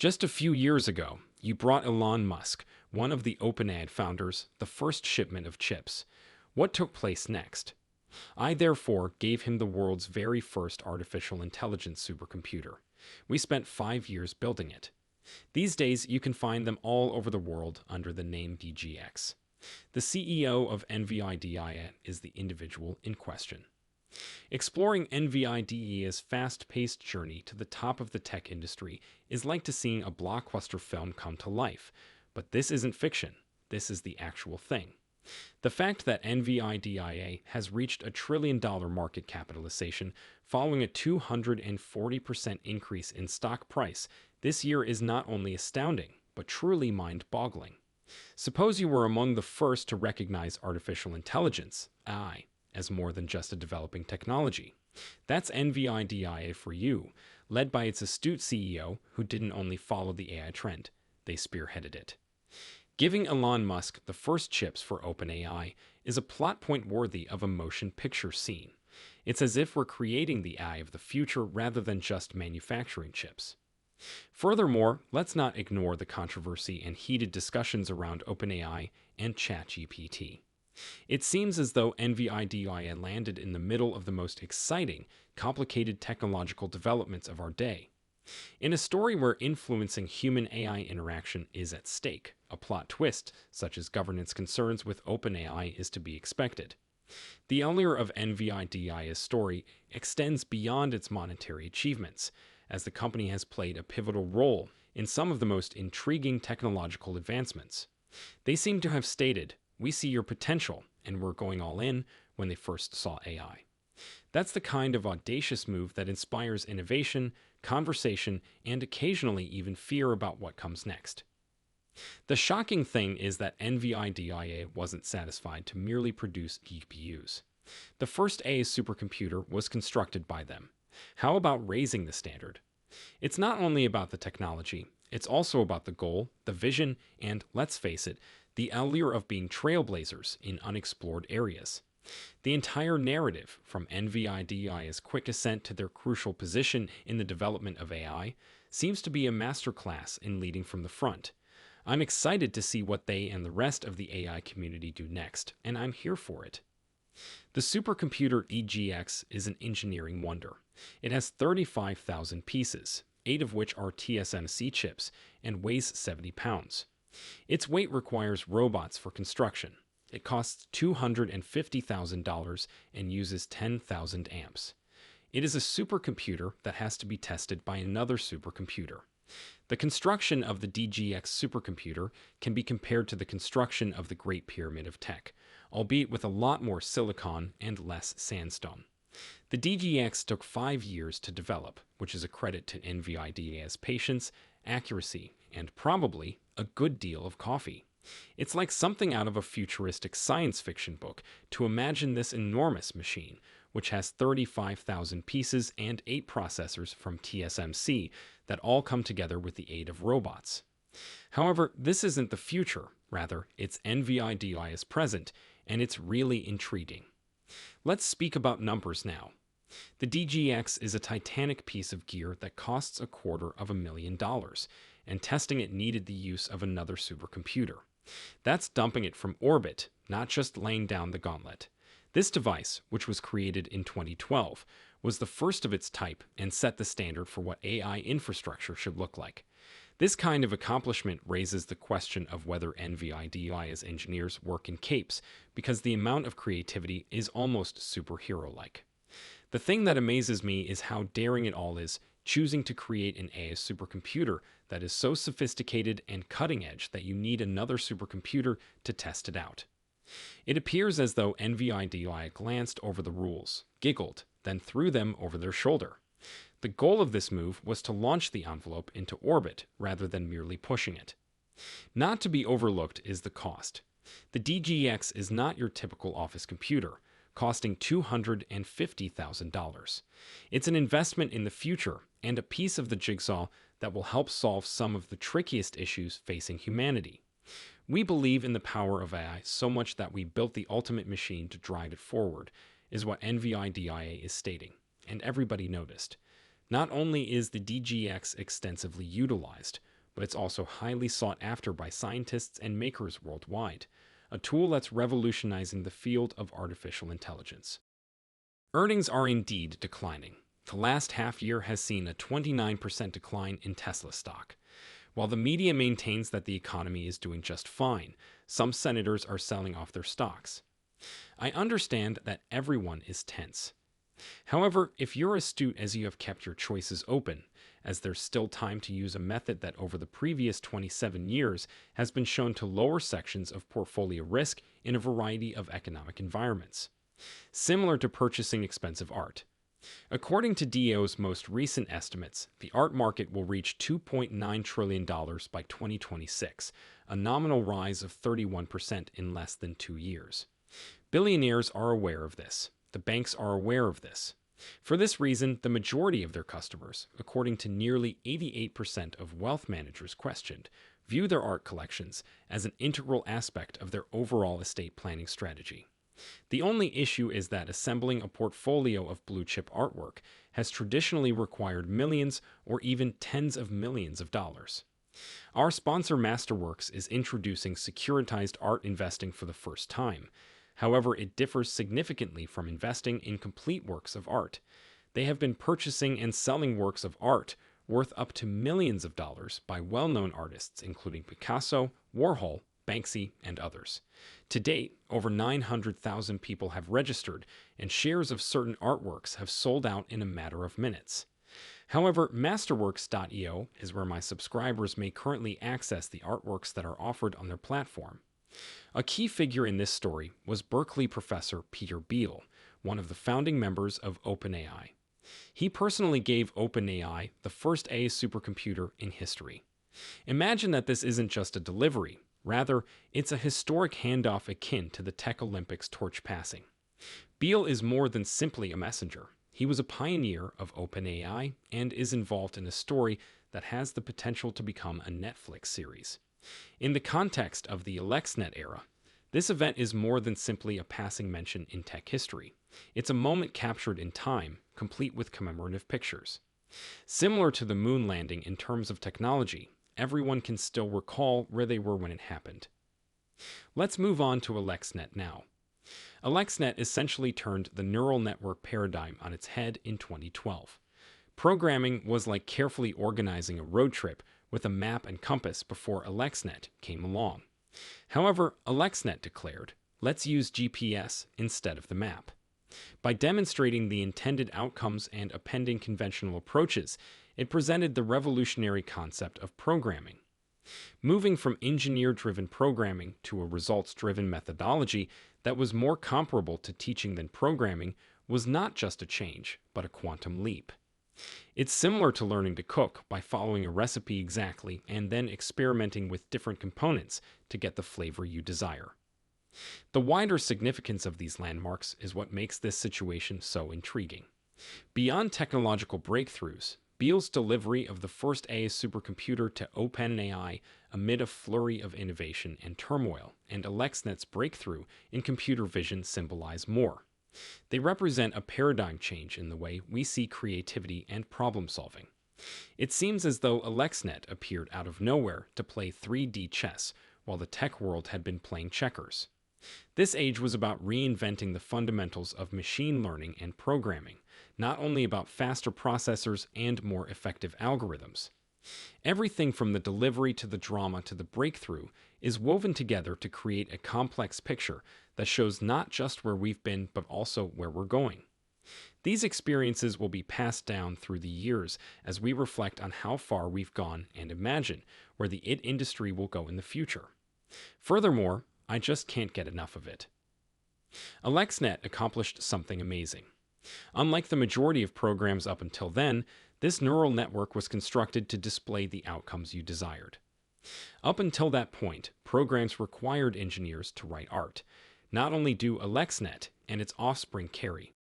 Just a few years ago, you brought Elon Musk, one of the OpenAI founders, the first shipment of chips. What took place next? I therefore gave him the world's very first artificial intelligence supercomputer. We spent 5 years building it. These days, you can find them all over the world under the name DGX. The CEO of NVIDIA is the individual in question. Exploring NVIDIA's fast-paced journey to the top of the tech industry is like to seeing a blockbuster film come to life. But this isn't fiction. This is the actual thing. The fact that NVIDIA has reached $1 trillion market capitalization following a 240% increase in stock price this year is not only astounding, but truly mind-boggling. Suppose you were among the first to recognize artificial intelligence, AI, as more than just a developing technology. That's NVIDIA for you, led by its astute CEO who didn't only follow the AI trend, they spearheaded it. Giving Elon Musk the first chips for OpenAI is a plot point worthy of a motion picture scene. It's as if we're creating the AI of the future rather than just manufacturing chips. Furthermore, let's not ignore the controversy and heated discussions around OpenAI and ChatGPT. It seems as though NVIDIA landed in the middle of the most exciting, complicated technological developments of our day. In a story where influencing human-AI interaction is at stake, a plot twist, such as governance concerns with OpenAI, is to be expected. The allure of NVIDIA's story extends beyond its monetary achievements, as the company has played a pivotal role in some of the most intriguing technological advancements. They seem to have stated, "We see your potential, and we're going all in," when they first saw AI. That's the kind of audacious move that inspires innovation, conversation, and occasionally even fear about what comes next. The shocking thing is that NVIDIA wasn't satisfied to merely produce GPUs. The first AI supercomputer was constructed by them. How about raising the standard? It's not only about the technology, it's also about the goal, the vision, and, let's face it, the allure of being trailblazers in unexplored areas. The entire narrative, from NVIDIA's quick ascent to their crucial position in the development of AI, seems to be a masterclass in leading from the front. I'm excited to see what they and the rest of the AI community do next, and I'm here for it. The supercomputer DGX is an engineering wonder. It has 35,000 pieces, 8 of which are TSMC chips, and weighs 70 pounds. Its weight requires robots for construction. It costs $250,000 and uses 10,000 amps. It is a supercomputer that has to be tested by another supercomputer. The construction of the DGX supercomputer can be compared to the construction of the Great Pyramid of Tech, albeit with a lot more silicon and less sandstone. The DGX took 5 years to develop, which is a credit to NVIDIA's patience, accuracy, and probably a good deal of coffee. It's like something out of a futuristic science fiction book to imagine this enormous machine, which has 35,000 pieces and 8 processors from TSMC that all come together with the aid of robots. However, this isn't the future, rather, it's NVIDIA's present, and it's really intriguing. Let's speak about numbers now. The DGX is a titanic piece of gear that costs $250,000, and testing it needed the use of another supercomputer. That's dumping it from orbit, not just laying down the gauntlet. This device, which was created in 2012, was the first of its type and set the standard for what AI infrastructure should look like. This kind of accomplishment raises the question of whether NVIDIA's engineers work in capes, because the amount of creativity is almost superhero-like. The thing that amazes me is how daring it all is, choosing to create an AI supercomputer that is so sophisticated and cutting-edge that you need another supercomputer to test it out. It appears as though NVIDIA glanced over the rules, giggled, then threw them over their shoulder. The goal of this move was to launch the envelope into orbit rather than merely pushing it. Not to be overlooked is the cost. The DGX is not your typical office computer, costing $250,000. It's an investment in the future and a piece of the jigsaw that will help solve some of the trickiest issues facing humanity. We believe in the power of AI so much that we built the ultimate machine to drive it forward, is what NVIDIA is stating, and everybody noticed. Not only is the DGX extensively utilized, but it's also highly sought after by scientists and makers worldwide, a tool that's revolutionizing the field of artificial intelligence. Earnings are indeed declining. The last half year has seen a 29% decline in Tesla stock. While the media maintains that the economy is doing just fine, some senators are selling off their stocks. I understand that everyone is tense. However, if you're astute as you have kept your choices open, as there's still time to use a method that over the previous 27 years has been shown to lower sections of portfolio risk in a variety of economic environments, similar to purchasing expensive art. According to DAO's most recent estimates, the art market will reach $2.9 trillion by 2026, a nominal rise of 31% in less than 2 years. Billionaires are aware of this. The banks are aware of this. For this reason, the majority of their customers, according to nearly 88% of wealth managers questioned, view their art collections as an integral aspect of their overall estate planning strategy. The only issue is that assembling a portfolio of blue-chip artwork has traditionally required millions or even tens of millions of dollars. Our sponsor Masterworks is introducing securitized art investing for the first time. However, it differs significantly from investing in complete works of art. They have been purchasing and selling works of art worth up to millions of dollars by well-known artists including Picasso, Warhol, Banksy, and others. To date, over 900,000 people have registered, and shares of certain artworks have sold out in a matter of minutes. However, Masterworks.io is where my subscribers may currently access the artworks that are offered on their platform. A key figure in this story was Berkeley professor Peter Thiel, one of the founding members of OpenAI. He personally gave OpenAI the first AI supercomputer in history. Imagine that this isn't just a delivery. Rather, it's a historic handoff akin to the Tech Olympics torch passing. Thiel is more than simply a messenger. He was a pioneer of OpenAI and is involved in a story that has the potential to become a Netflix series. In the context of the AlexNet era, this event is more than simply a passing mention in tech history. It's a moment captured in time, complete with commemorative pictures. Similar to the moon landing in terms of technology, everyone can still recall where they were when it happened. Let's move on to AlexNet now. AlexNet essentially turned the neural network paradigm on its head in 2012. Programming was like carefully organizing a road trip with a map and compass before AlexNet came along. However, AlexNet declared, let's use GPS instead of the map. By demonstrating the intended outcomes and appending conventional approaches, it presented the revolutionary concept of programming. Moving from engineer-driven programming to a results-driven methodology that was more comparable to teaching than programming was not just a change, but a quantum leap. It's similar to learning to cook by following a recipe exactly and then experimenting with different components to get the flavor you desire. The wider significance of these landmarks is what makes this situation so intriguing. Beyond technological breakthroughs, Thiel's delivery of the first AI supercomputer to OpenAI amid a flurry of innovation and turmoil, and AlexNet's breakthrough in computer vision symbolize more. They represent a paradigm change in the way we see creativity and problem solving. It seems as though AlexNet appeared out of nowhere to play 3D chess while the tech world had been playing checkers. This age was about reinventing the fundamentals of machine learning and programming, not only about faster processors and more effective algorithms. Everything from the delivery to the drama to the breakthrough is woven together to create a complex picture that shows not just where we've been, but also where we're going. These experiences will be passed down through the years as we reflect on how far we've gone and imagine where the IT industry will go in the future. Furthermore, I just can't get enough of it. AlexNet accomplished something amazing. Unlike the majority of programs up until then, this neural network was constructed to display the outcomes you desired. Up until that point, programs required engineers to write art. Not only do AlexNet and its offspring carry,